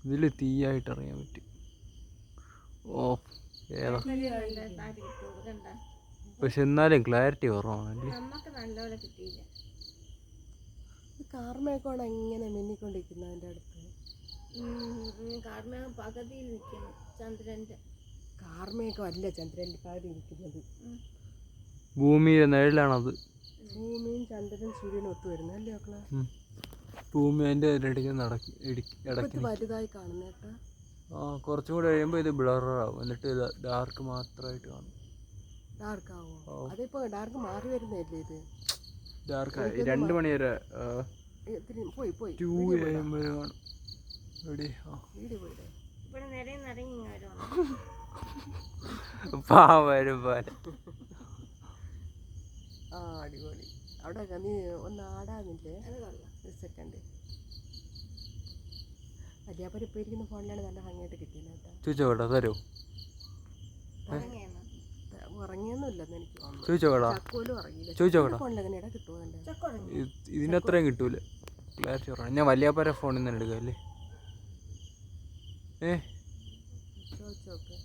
ഇതിൽ തീയായിട്ട് അറിയാൻ പറ്റും. ഓ ഏതാ, പക്ഷെ എന്നാലും ക്ലാരിറ്റി കുറവാണല്ലേ. കാർമേഘമാണ് എങ്ങനെ മിന്നിക്കൊണ്ടിരിക്കുന്നത് അതിൻ്റെ അടുത്ത്. കാർമേഘം പകുതിയിൽ നിൽക്കുന്നു. ചന്ദ്രന്റെ കാർമേഘം അല്ല ചന്ദ്രൻ്റെ പകുതി നിൽക്കുന്നത്. ഭൂമിയുടെ നിഴലാണത്. ഭൂമിയും ചന്ദ്രനും സൂര്യനും ഒത്തു വരുന്നത് അല്ലേ മക്കളെ? ഭൂമി അതിൻ്റെ ഇടയ്ക്ക് ഇടയ്ക്ക് വലുതായി കാണുന്നേട്ടാ. ആ കുറച്ചും കൂടെ കഴിയുമ്പോൾ ഇത് ബ്ലറാവും, എന്നിട്ട് ഇത് ഡാർക്ക് മാത്രമായിട്ട് കാണും. ഡാർക്ക് ആവോ? അതിപ്പോ ഡാർക്ക് മാറി വരുന്നതല്ലേ ഇത്? ഡാർക്ക് 2 മണി വരെ പോയി 2 AM വരെ കാണും. പാവരും പോലെ. ആ അടിപൊളി. അവിടെ നീ ഒന്ന് ആടാന്നില്ലേ? ഒരു സെക്കൻഡ്. അധ്യാപകർ ഇപ്പോൾ ഇരിക്കുന്ന ഫോണിലാണ് നല്ല ഭംഗിയായിട്ട് കിട്ടിയത് കേട്ടോ. ചോദിച്ചോടാ തരോ? ഉറങ്ങിയൊന്നുമില്ലെന്ന് എനിക്ക് തോന്നുന്നു. ചോദിച്ചോടാ ഫോണിൽ എങ്ങനെയാ കിട്ടുമോ? ഇതിനത്രയും കിട്ടൂല, ക്ലാരിറ്റി കുറവാണ്. ഞാൻ വല്യാപ്പാരെ ഫോണിൽ നിന്ന് എടുക്കാം അല്ലേ? ചോദിച്ചോക്കെ.